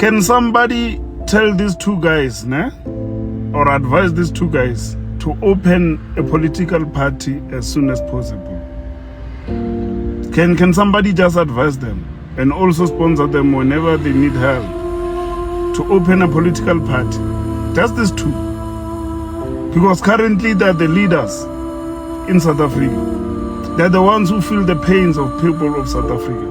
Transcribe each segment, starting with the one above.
Can somebody tell these two guys, né? Or advise these two guys to open a political party as soon as possible? Can somebody just advise them and also sponsor them whenever they need help to open a political party? Just these two. Because currently they're the leaders in South Africa. They're the ones who feel the pains of people of South Africa.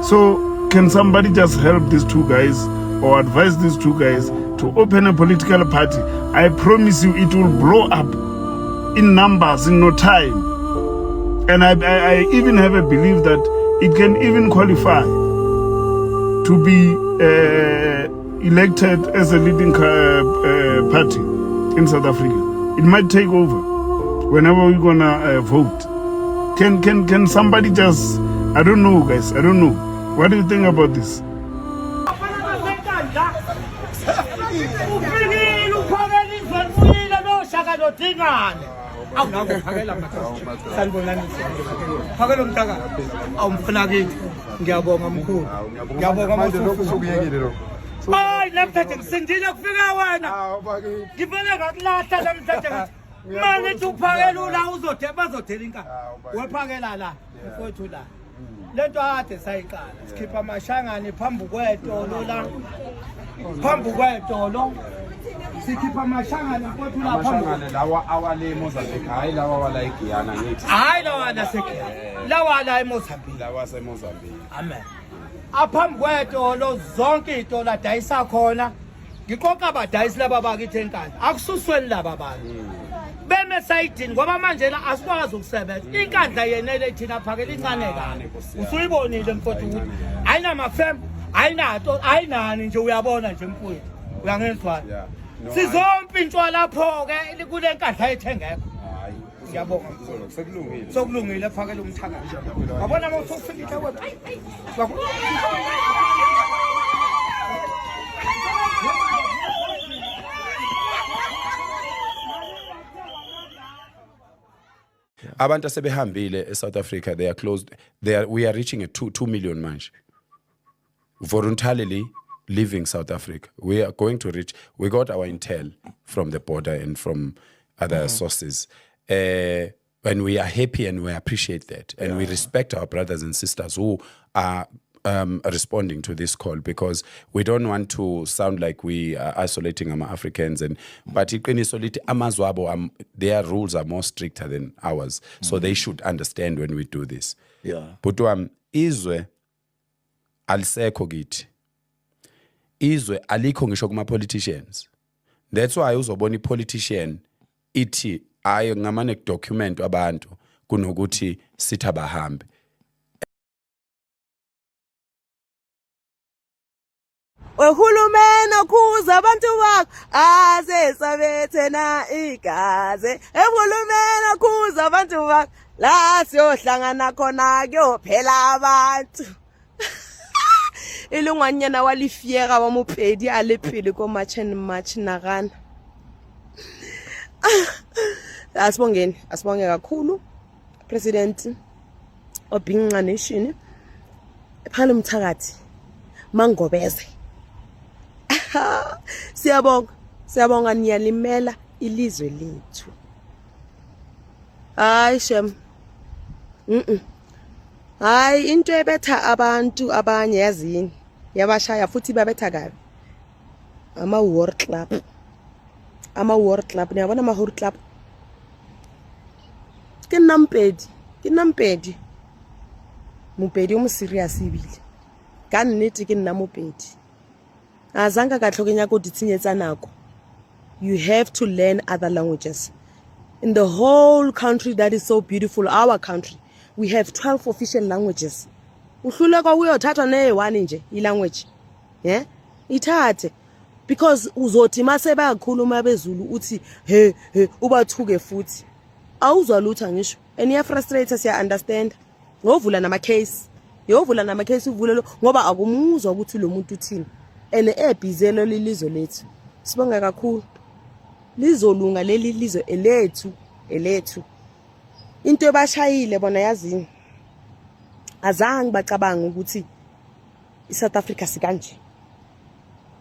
So can somebody just help these two guys or advise these two guys to open a political party? I promise you it will blow up in numbers in no time. And I even have a belief that it can even qualify to be elected as a leading party in South Africa. It might take over whenever we're gonna vote. Can somebody just, I don't know guys, I don't know. What do you think about this? Ay, namhlanje ngisindile kufika wena. Ngivele ngakulahla namhlanje. Manje uphakela ula uzothe bazothela inkani. Wephakela la mfowethu la. Lento ade sayiqala. Sikhipha amashangane phambi kwetolo la. Phambi kwetolo. Sikhipha amashangane mfowethu la phambi. Lawa awale Mozambique, hayi lawa wala eGuyana ngithi. Hayi lawa la seGuyana. Lawa la eMozambique. Lawa seMozambique. Amen. Aphambi kwetolo zonke itola dayisa khona ngiqoqa abadayisi laba bakithi enkani akususweni laba abantu beme sayidini ngoba manje la asikwazi ukusebenza inkandla yenele thina phakela incane kahle usuyibonile mfowethu ukuthi ayinama fem ayinato ayinani nje uyabona nje mfowethu uyangezwa sizompi intshwa lapho ke kule nkandla ethengekho ngiyabonga sekulungile sokulungile phakela umthakathi wabona uma usufika wena Abantu asebehambile eSouth Africa, they are closed. We are reaching a 2 million manje. Voluntarily leaving South Africa. We are going to reach, we got our intel from the border and from other sources. And we are happy and we appreciate that. And we respect our brothers and sisters who are responding to this call, because we don't want to sound like we are isolating Africans. But their rules are more stricter than ours. So they should understand when we do this. Yeah. But izwe alisekho kithi. Izwe alikho ngisho kuma politicians. That's why uzobona politician ithi ayo ngamane document abantu kunokuthi sitha bahambe. Uhulumeni okuza abantu bakho asesabethe na igazi. Uhulumeni okuza abantu bakho la siyohlangana khona kuyophela abantu. Ilungwanyana walifiera wa mopedi a lepele ko matchen match nagana. Asibongeni kakhulu President obhinqa nation ephana umthakathi mangobeze. Siyabonga niyalimela ilizwe lethu. Hayi shem. Hayi into ebetha abantu abanye yazini yabashaya futhi babetha kabi. Ama war club. Niyabona ama war club. Kinampedi. Mupedi serious ibile. Ka nnete ke nna mupedi. Azanga ka tlhokenya go ditshenyetsa nako. You have to learn other languages. In the whole country that is so beautiful, our country, we have 12 official languages. Uhluleka uyothatha ne1 nje ilanguage. Yeah? Ithathe. Because uzothi mase bayakhuluma bezulu uthi he ubathuke futhi. Awuzwa lutho ngisho. And ya frustrate siya understand. Ngovula nama case. Yovula nama case uvulelo ngoba akumuzwa ukuthi lo muntu uthini. Ene ebhizelo lilizo lethu. Sibonga kakhulu. Lizolunga leli lizo elethu. Into ebashayile bona yazini. Azange bacabanga ukuthi iSouth Africa sikanje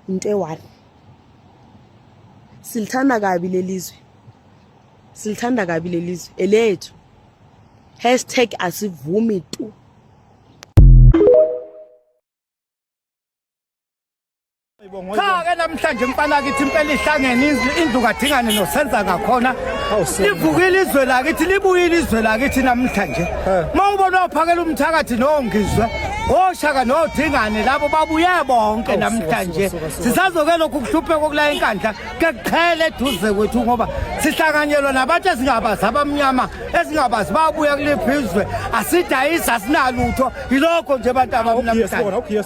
into e-1 silithanda kabi lelizwe silithanda kabi lelizwe elethu #asivumi tu Cha ke namhlanje mfana kithi impela ihlangene indlu kadingane nosenza ngakhona livukile izwe lakithi libuyile izwe lakithi namhlanje mawubona uphakela umthakathi nongizwe oshaka nodingane labo babuye bonke namhlanje sisazoke lokhu kuhlupheka kokula enkandla kekuqhele eduze kwethu ngoba sihlanganyelwa nabantu ezingabazi abamnyama ezingabazi babuya kuliphizwe asidayisa asinalutho yilokho nje abantu abamnyama Okay,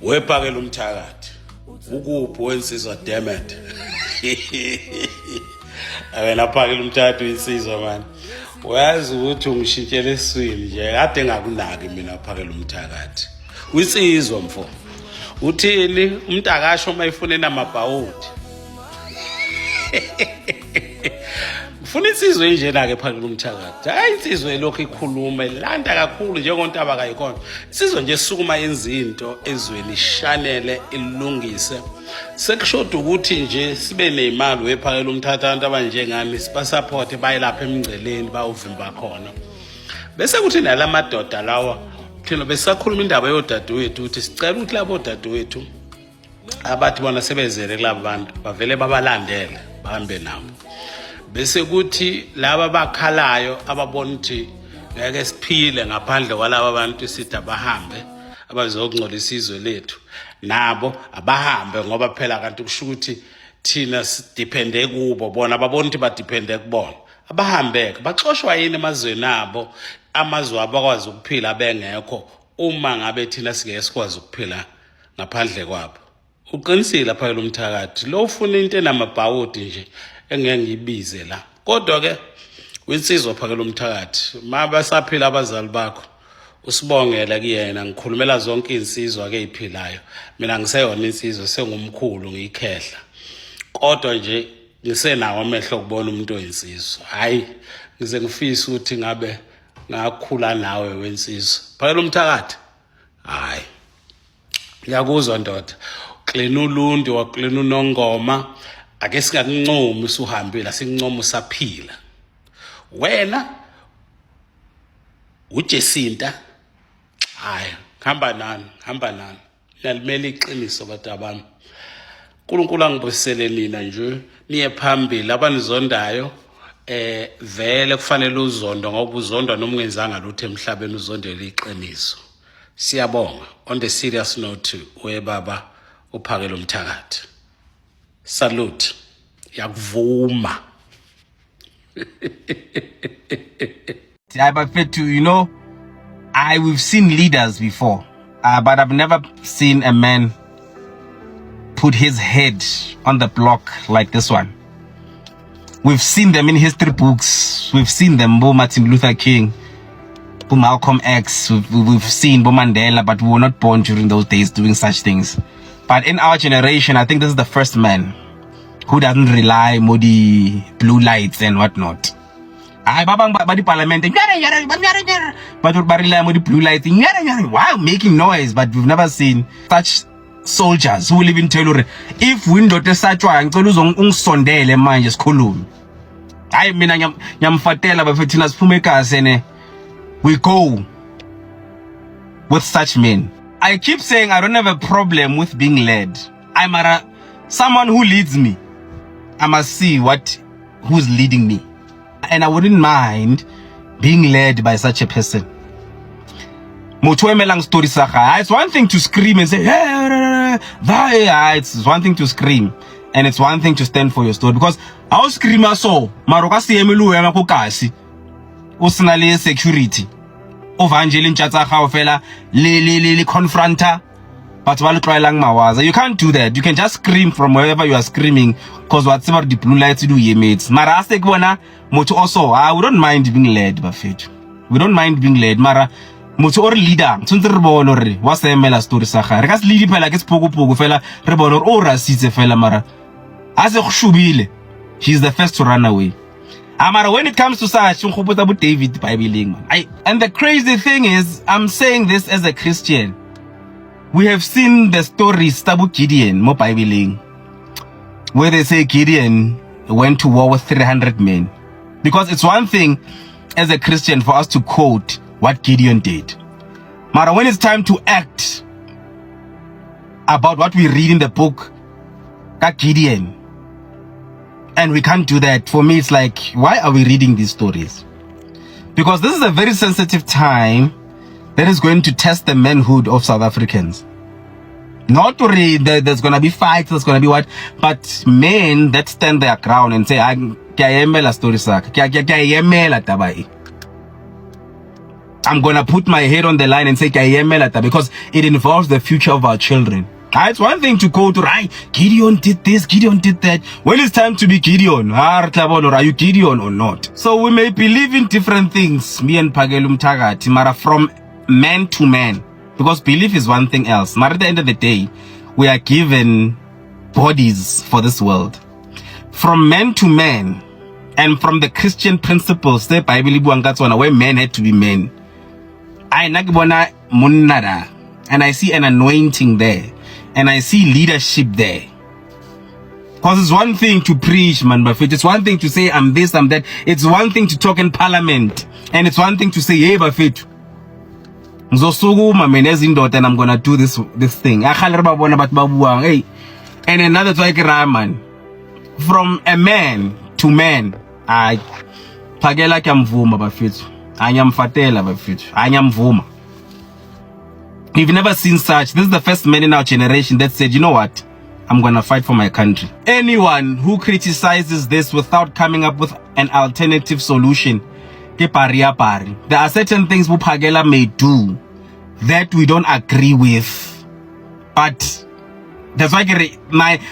Wephakela umthakathi ukuphi wensizwa dammit awena phakela umthakathi wensizwa man uyazi ukuthi ungishintshela eswini nje kade ngakunaki mina phakela umthakathi wisizwa mfo uthini umntakasho mayifune namabhawudi ufuna insizwe enjena ke phakela umthakathi hayi insizwe lokho ikhuluma ilanda kakhulu njengontaba kayikhona insizwe nje sukuma yenza into ezweni ishanele ilungise sekushoda ukuthi nje sibe nezimali wephakela umthakathi abantu abanjengani sibasupport bayilapha emngceleni bawuvimba khona bese kuthi nalamadoda lawa thina besakhuluma indaba yodadewethu ukuthi sicela ukuthi labo dadewethu abathi bona sebezele kulabo bantu bavele babalandele bahambe nabo bese kuthi laba bakhalayo ababona ukuthi ngeke siphile ngaphandle kwalabo abantu sithi abahambe abazokungcola isizwe lethu nabo abahambe ngoba phela kanti kusho ukuthi thina sidepende kubo bona babona ukuthi badepende kubona abahambeke baxoshwa yini emazweni abo amazwe abakwazi ukuphila bengekho uma ngabe thina sike sikwazi ukuphila ngaphandle kwabo uqinisile phela umthakathi lo ufuna into enamabhawudi nje engeke ngibize la kodwa ke wensizwa phakela umthakathi mabasaphila abazali bakho usibongela kuyena ngikhulumela zonke insizwa ke eziphilayo mina ngiseyona insizwa sengumkhulu ngiyikhehla kodwa nje ngisenawo amehlo ukubona umuntu oyinsizwa hayi ngize ngifisa ukuthi ngabe ngakhula nawe wensizwa phakela umthakathi hayi ngiyakuzwa ndoda klena uluntu waklena unongoma ake singakuncomi usuhambile asincomo usaphila wena uJesinta hayi hamba nani nalimele iqiniso batabami uNkulunkulu angibusele nina nje niye phambili abanizondayo vele kufanele uzondo ngoba uzondwa noma ungenzanga lutho emhlabeni uzondele iqiniso siyabonga on the serious note webaba uphakela umthakathi salute yakuvuma But you know, we've seen leaders before, but I've never seen a man put his head on the block like this one. We've seen them in history books. We've seen them, Bo Martin Luther King, Bo Malcolm X. We've seen Bo Mandela, but we were not born during those days doing such things. But in our generation, I think this is the first man who doesn't rely on the blue lights and whatnot. But the parliament, but rely on the blue lights. Wow, making noise, but we've never seen such soldiers who will even tell you if window to such one, sondele manje sikhulumi. Hayi mina nyamfatela bafethina siphumekazi ene we go with such men. I keep saying I don't have a problem with being led. I'm someone who leads me. I must see who's leading me. And I wouldn't mind being led by such a person. It's one thing to scream and say, hey, it's one thing to scream. And it's one thing to stand for your story. Because I'll scream so, Marokasi Emelu Yamakokasi, Usanale security. Evangeline Chatsa fella, li confronter. But you can't do that. You can just scream from wherever you are screaming, because whatever the blue lights do, ye mates. Mara also, we don't mind being led, Buffett. We don't mind being led. Mara, motho o re leader tshwantse re bone hore wa se emela story sa gagwe re ka se lead phela ke sepokopoko fela re bone hore o rasitse fela mara a se go shubile he's the first to run away. Mara when it comes to such about David Bible man, and the crazy thing is I'm saying this as a Christian. We have seen the stories about Gideon mo Bible where they say Gideon went to war with 300 men. Because it's one thing as a Christian for us to quote what Gideon did. But when it's time to act about what we read in the book, that Gideon, and we can't do that, for me it's like, why are we reading these stories? Because this is a very sensitive time that is going to test the manhood of South Africans. Not to read that there's going to be fights, there's going to be what, but men that stand their ground and say, I'm going to put my head on the line and say, because it involves the future of our children. It's one thing to go to, right, Gideon did this, Gideon did that. When it's time to be Gideon, are you Gideon or not? So we may believe in different things, me and Pagelum Tagati, Mara, from man to man. Because belief is one thing else. But at the end of the day, we are given bodies for this world. From man to man, and from the Christian principles, the Bible where men had to be men. And I see an anointing there. And I see leadership there. Because it's one thing to preach, man, but it's one thing to say, I'm this, I'm that. It's one thing to talk in parliament. And it's one thing to say, hey, Bafit. And I'm gonna do this thing. Hey. And another like man. From a man to man. I pagela kamvuma bafethu. Anyamfatela bafethu. Anyamvuma. We've never seen such. This is the first man in our generation that said, you know what? I'm gonna fight for my country. Anyone who criticizes this without coming up with an alternative solution, there are certain things Pagela may do that we don't agree with. But that's why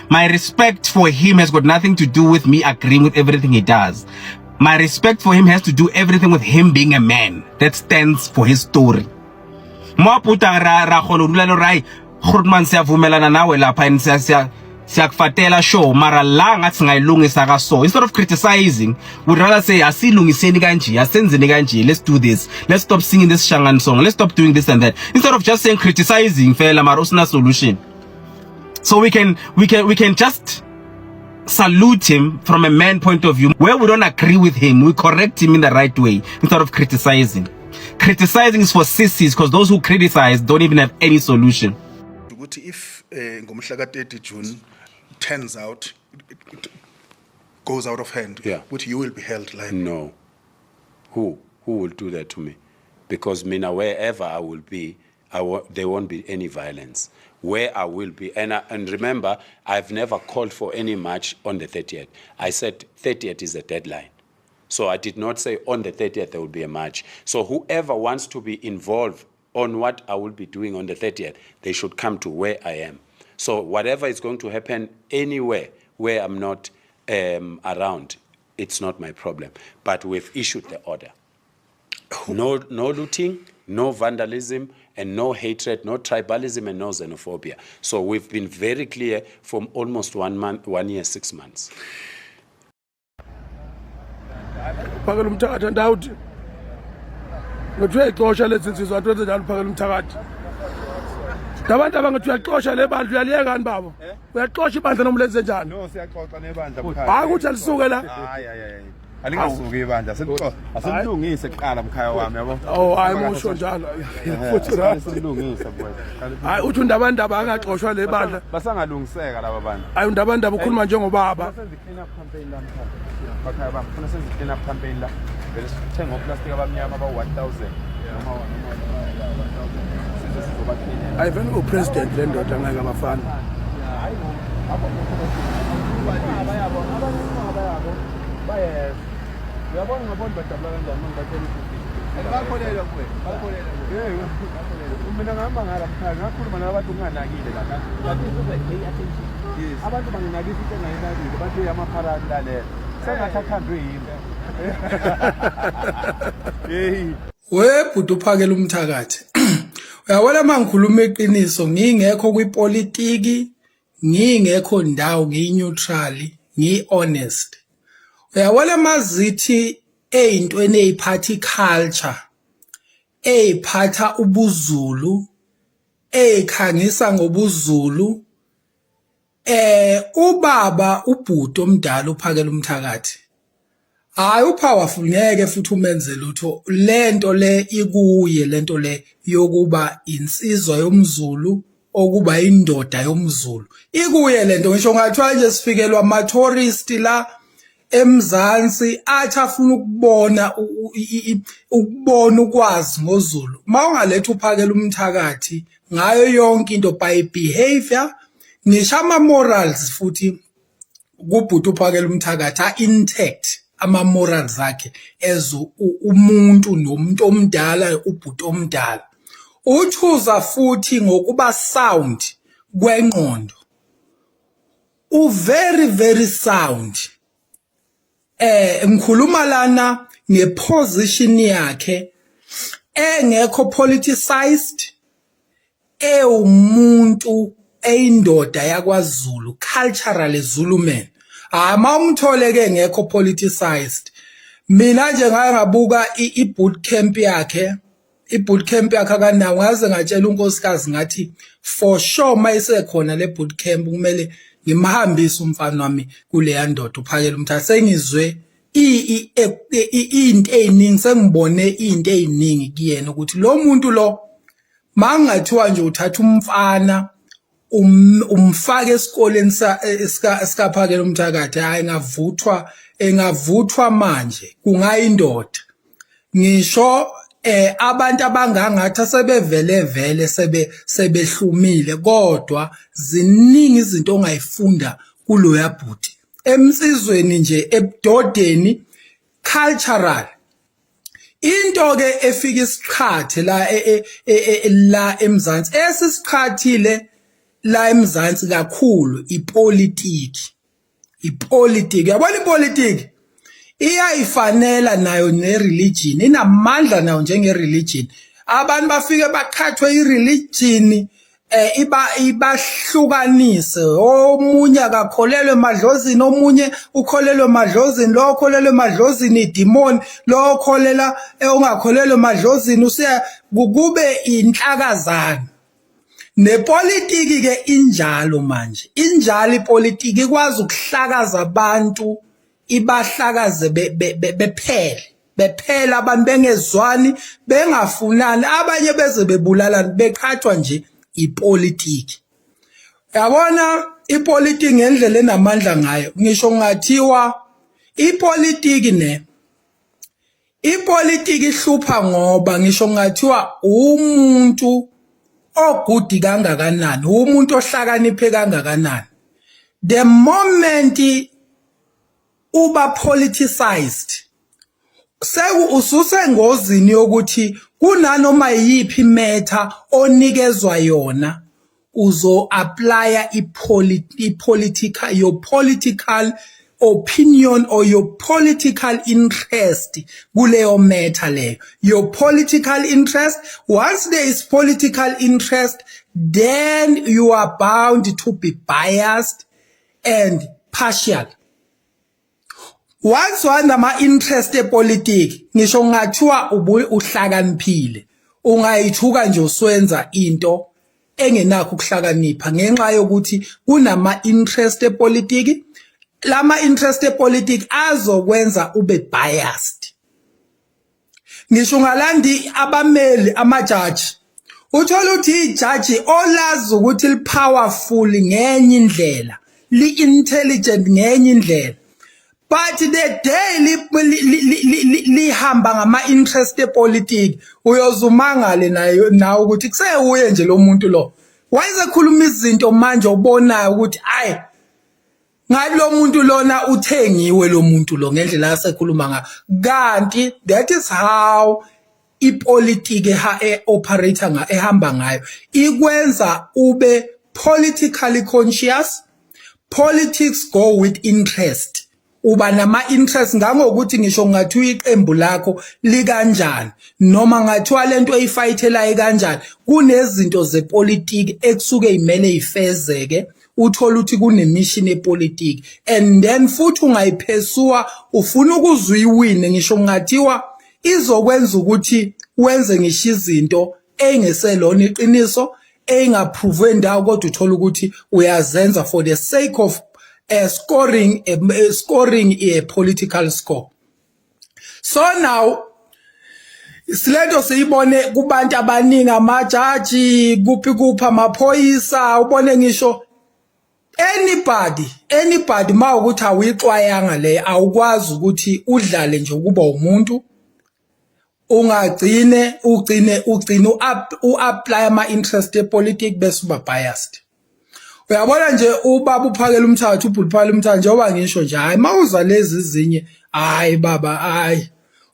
my respect for him has got nothing to do with me agreeing with everything he does. My respect for him has to do everything with him being a man that stands for his story. Instead of criticizing, we'd rather say, let's do this, let's stop singing this Shangan song, let's stop doing this and that. Instead of just saying criticizing, solution. So we can just salute him from a man point of view. Where we don't agree with him, we correct him in the right way instead of criticizing. Criticizing is for sissies, because those who criticize don't even have any solution. If ngomhla 30 June turns out, it goes out of hand, yeah, which you will be held liable. No. Who will do that to me? Because Mina, wherever I will be, there won't be any violence. Where I will be, and remember, I've never called for any march on the 30th. I said 30th is the deadline. So I did not say on the 30th there will be a march. So whoever wants to be involved on what I will be doing on the 30th, they should come to where I am. So whatever is going to happen anywhere where I'm not around, it's not my problem. But we've issued the order. No looting, no vandalism, and no hatred, no tribalism, and no xenophobia. So we've been very clear from almost 1 year, 6 months. Phakela umthakathi ndawuthi ngithiwe ixosha lezi nsizwa atwenze njalo phakela umthakathi abantu abangathi uyaxosha le bandla uyaliyekani babo uyaxosha ibandla noma lenze njani no siyaxoxa nebandla mkhaya hayi ukuthi alisuke la hayi alingasuki ibandla asilungise kuqala mkhaya wami yabo oh hayi musho njalo futhi silungise mfowethu hayi uthi undabandaba akaxoshwa le bandla basangalungiseka laba bantu hayi undabandaba ukhuluma njengobaba senze clean up campaign la mkhaya bakhaya bami khona senze clean up campaign la vele sithenga oplastic abamnyama aba 1000 noma size sizoba clean hayi vele upresident le ndoda ngeke abafana uyabona ngabona bajabula kanjani mangibatshela bakholelwa kuwe bakholelwa mina ngihamba ngala mkhaya ngakhuluma nabantu unganakile la kanti pay attention abantu banginakisa into engayinakile bathi amapharani lalela sengathi akhandwe yini hey Webhuti uphakela umthakathi. Uyabona mangikhuluma iqiniso ngingekho kwipolitiki, ngingekho ndawo ngineutral, ngihonest. Uyabona mazithi ezintweni eziphatha iculture, eziphatha ubuZulu, ezikhangisa ngobuZulu, ubaba ubhuti omdala uphakela umthakathi. Hayi upowerful ngeke futhi umenze lutho lento le ikuye lento le yokuba insizwa yomZulu okuba indoda yomZulu ikuye lento ngisho ngathiwa nje sifikelwa ama tourist la eMzansi athi afuna ukubona ukwazi ngoZulu mawungaletha uphakela umthakathi ngayo yonke into by behavior ngisho ama morals futhi kubhuti uphakela umthakathi intact ama morals akhe as umuntu nomuntu omdala ubhuti omdala uchuza futhi ngokuba sound kwengqondo very sound ngikhuluma lana ngeposition yakhe engekho politicized umuntu eyindoda yakwaZulu culturally Zulu man umthole ke ngekho politicized mina nje ngake ngabuka ibootcamp yakhe akanawo ngaze ngatshela unkosikazi ngathi for sure mayisekhona le bootcamp kumele ngimhambise umfana wami kule yandoda uphakela umthatha sengizwe into eziningi sengibone into eziningi kuyena ukuthi lo muntu lo mangathiwa nje uthatha umfana umfake esikoleni sikaphakela umthakathi hayi engavuthwa manje kungayindoda ngisho abantu abangangathi sebevele sebehlumile kodwa ziningi izinto ongayifunda kulo yabhuti emsizweni nje ebudodeni cultural into ke efika isikhathi la eMzansi esisikhathile la eMzansi kakhulu ipolitiki yabona ipolitiki iyayifanela nayo nereligion inamandla nayo njengereligion abantu bafike bakhathwe ireligion ibahlukanise omunye akakholelwe emadlozini omunye ukholelwe emadlozini lo okholelwe emadlozini idemon lo okholela ongakholelwe emadlozini usiya kube inhlakazana nepolitiki ke injalo manje injalo ipolitiki ikwazi ukuhlakaza abantu ibahlakaze bephela abantu bengezwani bengafunani abanye beze bebulalana beqhathwa nje ipolitiki yabona ipolitiki ngendlela enamandla ngayo ngisho ngathiwa ipolitiki ihlupha ngoba ngisho ngathiwa umuntu ogudi kangakanani umuntu ohlakaniphe kangakanani the moment uba politicized ususengozini yokuthi kunanoma yiphi matter onikezwa yona uzo apply your political opinion or your political interest kuleyo matter leyo your political interest once there is political interest then you are bound to be biased and partial once wanama interest epolitiki ngisho ngathiwa uhlakaniphile ungayithuka nje uswenza into engenakho ukuhlakanipha ngenxa yokuthi kunama interest epolitiki lama interest epolitiki azokwenza ube biased ngisho ngalandi abameli amajaji uthola ukuthi ijaji olazi ukuthi lipowerful ngenye indlela li-intelligent ngenye indlela but the day lihamba ngama interest epolitiki uyozumangale nayo ukuthi kuseuye nje lo muntu lo wayesekhuluma izinto manje obonayo ukuthi ayi ngathi lo muntu lona uthengiwe lo muntu lo ngendlela yasekhuluma ngayo kanti that is how ipolitiki operate ehamba ngayo ikwenza ube politically conscious politics go with interest uba nama interest ngangokuthi ngisho ngathiwa iqembu lakho likanjani noma ngathiwa lento eyifayithelayo kanjani kunezinto zepolitiki ekusuke imele ifezeke uthola ukuthi kunemission epolitiki and then futhi ungayiphesua ufuna ukuzwa iwine ngisho ngathiwa izokwenza ukuthi wenze ngisho izinto engeselona iqiniso engaprove ndawo kodwa uthola ukuthi uyazenza for the sake of scoring a political score. So now silento siyibone kubantu abaningi amajaji kuphi amaphoyisa ubone ngisho anybody mawukuthi awuyixwayanga le awukwazi ukuthi udlale nje ukuba umuntu ugcine u-apply ama-interest epolitiki bese uba biased. Uyabona nje ubaba uphakela umthathu ubhuluphakela umthathu njengoba ngisho nje hayi mawuza lezi zinye hayi baba hayi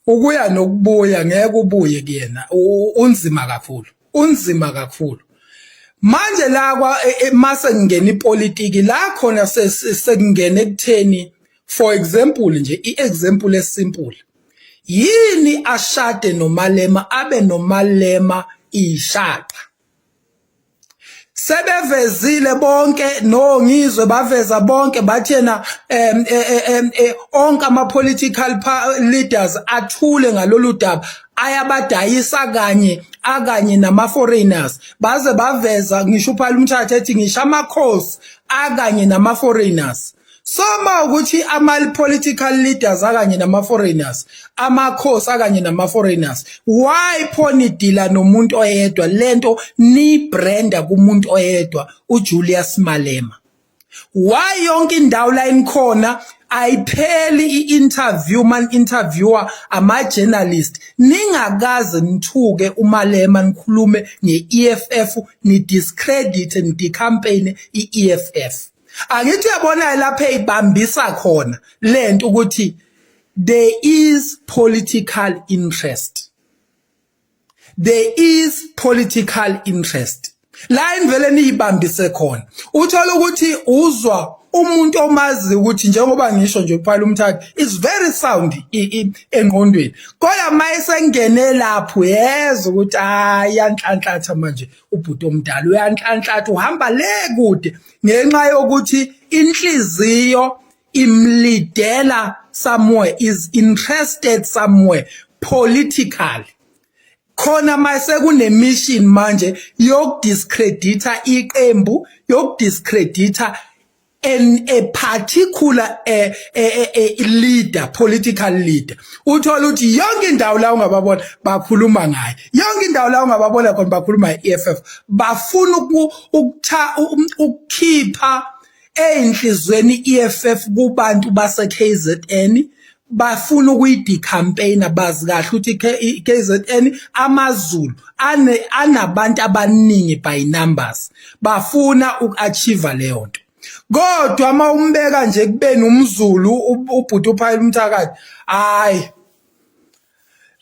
ukuya nokubuya ngeke ubuye kuyena unzima kakhulu manje la kwa mase ngene ipolitiki la khona sekungena ekutheni for example nje iexample esimple yini ashade noMalema abe noMalema ishaqa sebevezile bonke no ngizwe baveza bonke bathena onke ama political leaders athule ngalolu daba ayabadayisa kanye nama foreigners baze baveza ngisho uphala umthatha ethi ngisho amakhosi akanye nama foreigners soma ukuthi ama political leaders akanye nama foreigners amakhosi akanye nama foreigners why phoni dealer nomuntu oyedwa lento ni branda kumuntu oyedwa uJulius Malema why yonke indawo la inkhona ayipheli i-interview interviewer ama-journalist ningakaze nithuke uMalema nikhulume nge-EFF ni-discredit ni-campaign i-EFF angithi yabona lapha ibambisa khona lento ukuthi there is political interest la invele niyibambise khona uthola ukuthi uzwa umuntu omazi ukuthi njengoba ngisho nje uphala umthathu is very sound engqondweni kodwa mayesengene lapho yeza ukuthi yanhlanhlatha manje ubhuti omdala uyanhlanhlatha uhamba le kude ngenxa yokuthi inhliziyo imlidela somewhere is interested somewhere politically khona mase kunemission manje yokudiscredita iqembu yokudiscredita a particular leader, political leader. Uthola ukuthi yonke indawo la ungababona bakhuluma ngaye. Yonke indawo la ungababona khona bakhuluma ngeEFF. Bafuna ukukhipha enhlizweni iEFF kubantu base KZN. Bafuna ukuyidecampaign bazi kahle ukuthi KZN amaZulu anabantu abaningi by numbers. Bafuna ukuachieve leyo nto. Kodwa uma umbeka nje kubeni umZulu ubhuti uphayela umthakathi hayi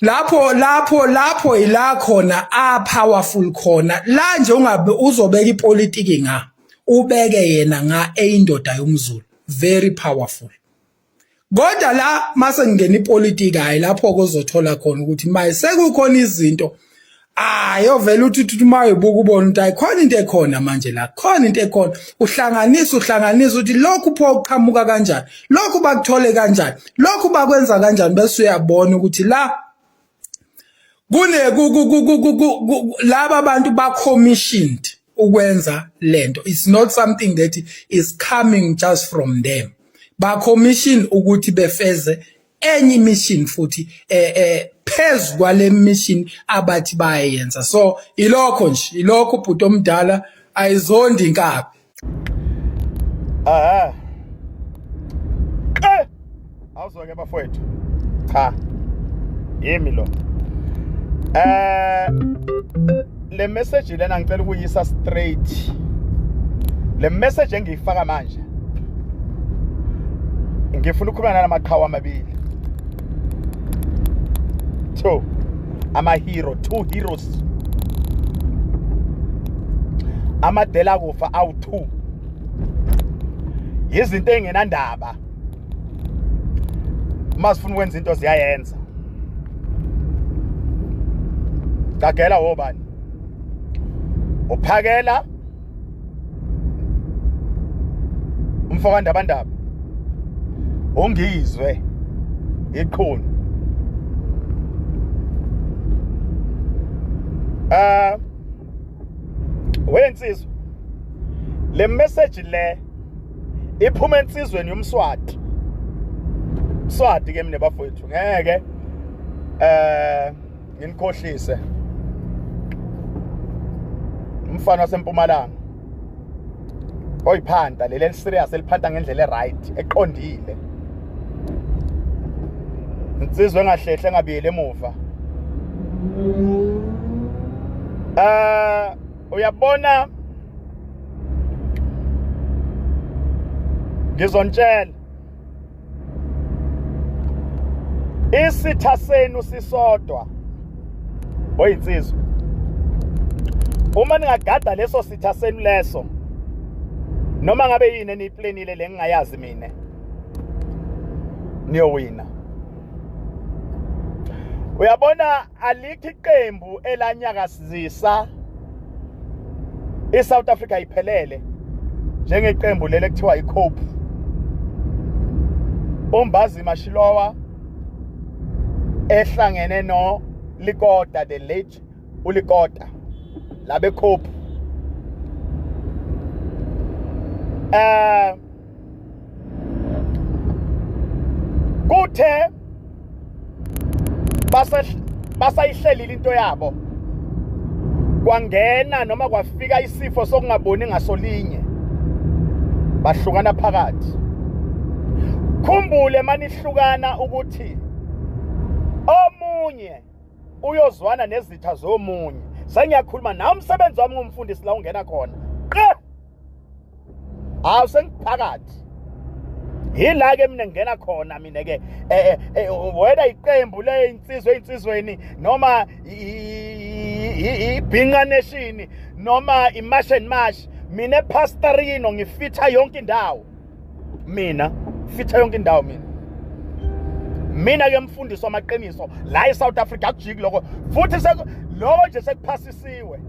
lapho ila khona powerful khona la nje ungabe uzobeka ipolitiki nga ubeke yena eindoda yomZulu very powerful kodwa la mase ngene ipolitiki hayi lapho kozothola khona ukuthi maye sekukhona izinto yovela uthi uma uyibuka ubona ukuthi ayikhona into ekhona manje la khona into ekhona uhlanganisa uthi lokhu pho uqhamuka kanjani lokhu bakuthole kanjani lokhu bakwenza kanjani bese uyabona ukuthi la laba abantu ba commissioned ukwenza lento it's not something that is coming just from them ba commission ukuthi befeze enye mission futhi phezu kwale mission abathi bayenza so ilokho bhuti omdala ayizondi inkabi awuzwake bafowethu cha yimi lo le message lena ngicela ukuyisa straight le message engiyifaka manje ngifuna ukukhuluma namaqhawe amabili two heroes amadela kufa awu2 izinto engenandaba masifuna ukwenza into ziyayenza. Gagela wobani uphakela umfoka ndabandaba ungizwe iqhuni wensizwe le message le iphuma ensizweni yomswati Swati ke mina bafowethu ngeke nginikhohlise umfana waseMpumalanga oyiphanda leli serious eliphanda ngendlela eright eqondile insizwe engahlehle engabiyele emuva uyabona ngizontshela isitha senu sisodwa oyinsizwe uma ningagada leso sitha senu leso noma ngabe yini eniplanile lengingayazi mina niyowina. Uyabona alikho iqembu elanyakazisa iSouth Africa iphelele njengeqembu leli ekuthiwa iCope. Umbazi Mashilowa ehlangene no Likota, the late uLikota labe Cope. Kuthe basayihlelile into yabo kwangena noma kwafika isifo sokungaboni ngasolinye bahlukana phakathi. Khumbule manihlukana ukuthi omunye uyozwana nezitha zomunye. Sengiyakhuluma nawe umsebenzi wami ngumfundisi la ungena khona. Awusengiphakathi. Yila ke mina ngena khona mina ke wena iqembu le insizweni noma ibhinqa nation noma imash and mash mina pastorino ngifitha yonke indawo mina fitha yonke indawo mina ke mfundisi wamaqiniso la eSouth Africa akujiki lokho futhi lo nje sekuphasisiwe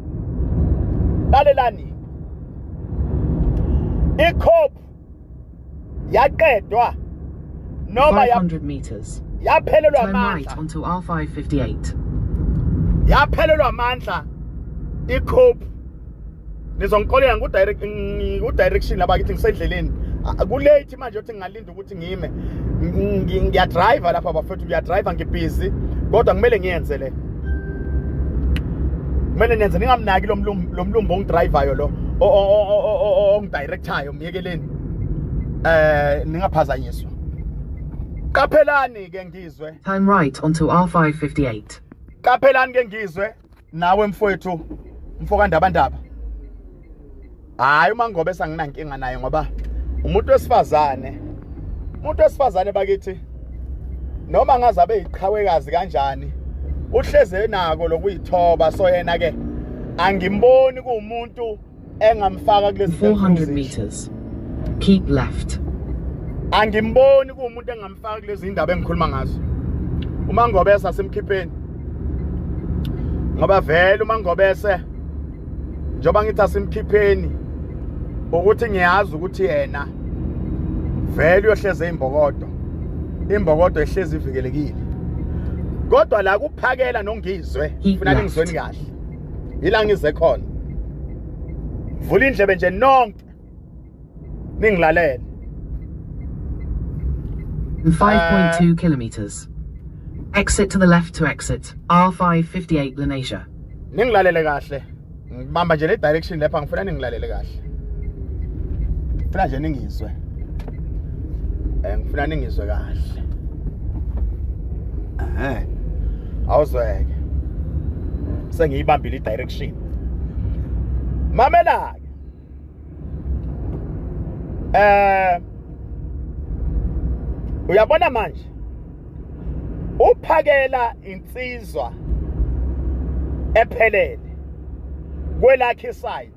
lalelani iCope yaqedwa noma 500 meters yaphelelwa turn right amandla onto R558 yaphelelwa amandla iCope nizongixolela ku-direction labakithi ngisendleleni kulate manje uthi ngingalinda ukuthi ngime ngiyadrive lapha bafethu ngiyadrive ngibusy kodwa kumele ngiyenze le kumele nenze ningamnaki lo mlumbo ongidrivayo lo ongidirectayo miyekeleni ningaphazanyiswa. Qaphelani ke ngizwe turn right onto R558 qaphelani ke ngizwe nawe mfowethu mfoka ndabandaba hayi uma ngobe sanginankinga naye ngoba umuntu wesifazane bakithi noma ngazabe iqhawekazi kanjani uhleze nako lokuyithoba so yena ke angimboni kuumuntu engamfaka kulezi 400 meters keep left angimboni kuumuntu engamfaka kulezi indaba engikhuluma ngazo uma ngobe sasemkhipheni ngoba vele uma ngobese njoba ngithi asimkhipheni ukuthi ngiyazi ukuthi yena vele uyohleze imbokodo ehlezi ivikelekile kodwa la kuphakela nongizwe ufuna ngizweni kahle ila ngize khona vula indlebe nje nonke ningilalele 5.2 kilometers exit to the left to exit R558 Lenasia ningilalele kahle ngibamba nje le direction lapha ngifuna ningilalele kahle ngifuna nje ningizwe ngifuna ningizwe kahle awuzweke sengiyibambile i-direction mamela ke uyabona manje uphakela insizwa ephelele kwelakhe side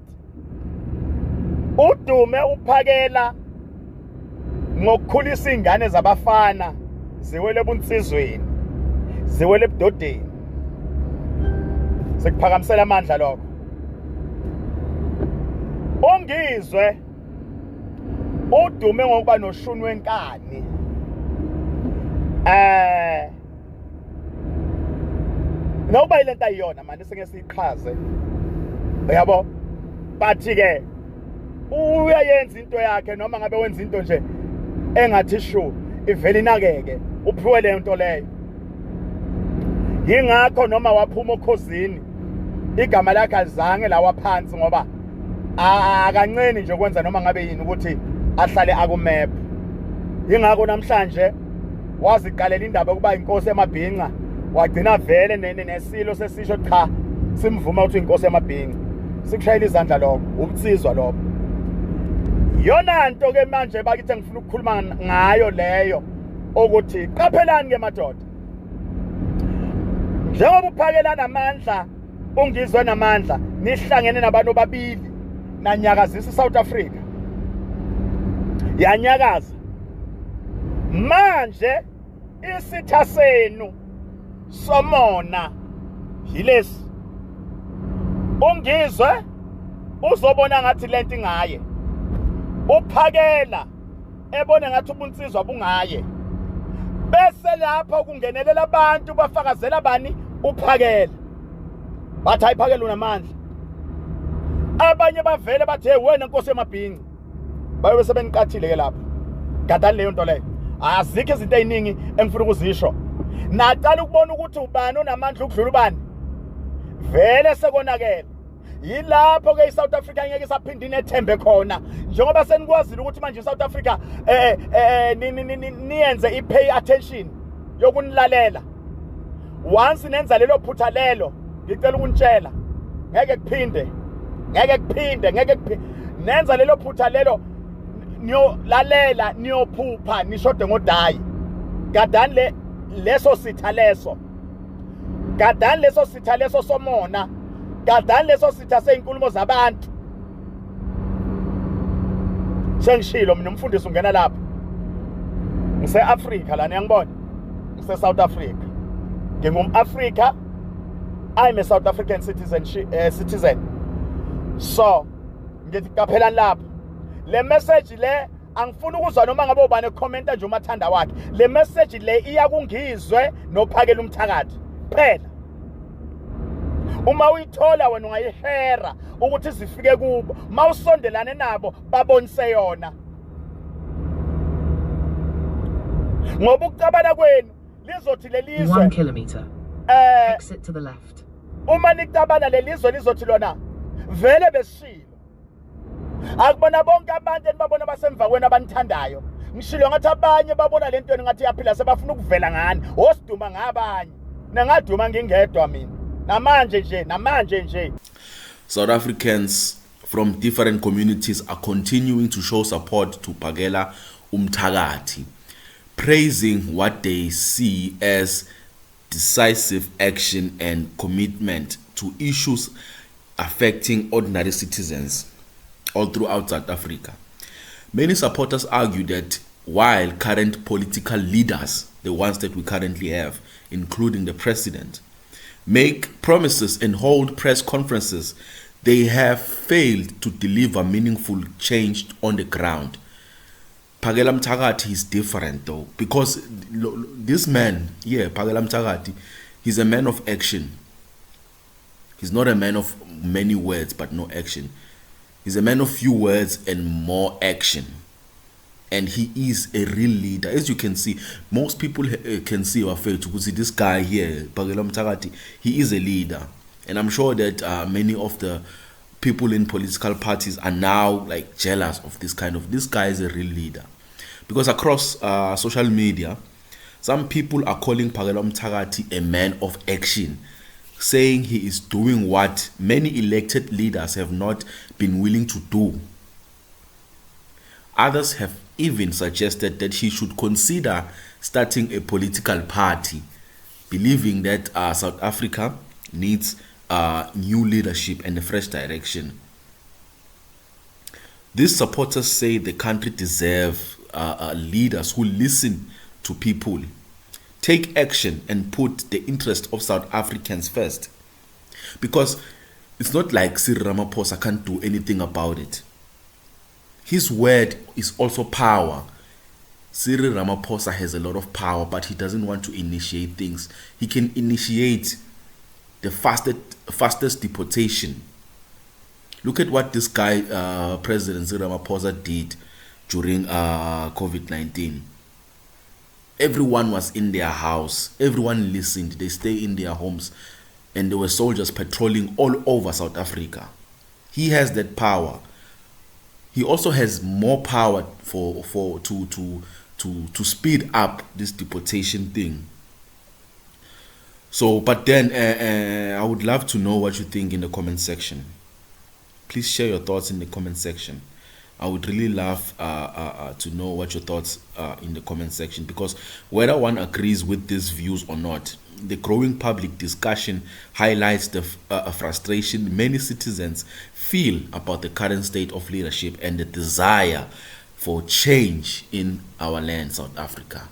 udume uphakela ngokukhulisa ingane zabafana ziwele ebunsizweni ziwele ebudodeni sekuphakamisela amandla lokho ongizwe udume ngokuba noshuni wenkani nokuba ilento ayiyona manje sengeke siyiqhaze yabo bathi ke uyayenza into yakhe noma ngabe wenza into nje engathi shu ivele inakeke uphiwe le nto leyo yingakho noma waphuma okhosini igama lakhe alizange lawa phansi ngoba akanceni nje ukwenza noma ngabe yini ukuthi ahlale akumap yingakho namhlanje waziqalela indaba yokuba inkosi emabhinqa wagcina vele nesilo sesisho cha simvuma ukuthi inkosi emabhinqa sikushayela izandla lokho ubutsizwa lokho yona nto ke manje bakithi ngifuna ukukhuluma ngayo leyo ukuthi qaphelani ke madoda njengoba uphakelana amandla ungizwe namandla nihlangene nabantu babili nanyakazisa South Africa yanyakaza manje isitha senu somona yilesi ungizwe uzobona ngathi lento ingaye uphakela ebone ngathi ubunsizwa bungaye bese lapho kungenelela abantu bafakazela bani uphakela bathi ayiphakela unamandla abanye bavele bathi wena nkosi emabhinqi bayobe sebeniqathile ke lapho gadani leyo nto leyo azikho izinto eziningi engifuna ukuzisho naqala ukubona ukuthi ubani onamandla ukudlula ubani vele sekonakela yilapho ke iSouth Africa ngeke isaphinde inethembe khona njengoba senikwazile ukuthi manje iSouth Africa niyenze ipay attention yokunilalela once nenza lelo phutha lelo ngicela ukunitshela ngeke kuphinde nenza lelo phutha lelo niyolalela niyophupha nishode ngodayi gadani leso sitha leso gadani leso sitha leso somona gadani leso sitha seyinkulumo zabantu sengishilo mina umfundisi ungena lapha ngise Africa lana ngiyangibona ngise South Africa ngingumAfrica I'm a South African citizen so ngithi kaphelani lapha le message le angifuni ukuzwa noma ngabe ubani ecomment nje umathanda wakhe le message le iyakungizwe nophakela umthakathi phela uma uyithola wena ungayishare ukuthi zifike kubo mawusondelane nabo babonise yona ngoba ukucabana kwenu lizothi lelizwe 1 kilometer exit to the left uma nicabana lelizwe lizothi lona vele besishilo akubona bonke abantu enibabona basemva kwenu abanithandayo ngishilo ngathi abanye babona lento ngathi yaphila sebafuna ukuvela ngani osiduma ngabanye nangaduma ngingedwa mina namanje nje South Africans from different communities are continuing to show support to Phakela Umthakathi, praising what they see as decisive action and commitment to issues affecting ordinary citizens all throughout South Africa. Many supporters argue that while current political leaders, the ones that we currently have, including the president, make promises and hold press conferences, they have failed to deliver meaningful change on the ground. Phakela Umthakathi is different though, because this man here, Phakela Umthakathi, he's a man of action. He's not a man of many words but no action. He's a man of few words and more action. And he is a real leader. As you can see, most people can see or fail to see this guy here, Phakela Umthakathi. He is a leader. And I'm sure that many of the people in political parties are now like jealous of this guy is a real leader. Because across social media, some people are calling Phakela Umthakathi a man of action, saying he is doing what many elected leaders have not been willing to do. Others have even suggested that he should consider starting a political party, believing that South Africa needs new leadership and a fresh direction. These supporters say the country deserves leaders who listen to people take action and put the interest of South Africans first. Because it's not like Cyril Ramaphosa can't do anything about it. His word is also power. Cyril Ramaphosa has a lot of power, but he doesn't want to initiate things. He can initiate the fastest deportation. Look at what this guy, President Cyril Ramaphosa, did during COVID-19. Everyone was in their house. Everyone listened. They stay in their homes. And there were soldiers patrolling all over South Africa. He has that power. He also has more power to speed up this deportation thing. So, but then I would love to know what you think in the comment section. Please share your thoughts in the comment section. I would really love to know what your thoughts are in the comment section, because whether one agrees with these views or not, the growing public discussion highlights the frustration many citizens feel about the current state of leadership and the desire for change in our land, South Africa.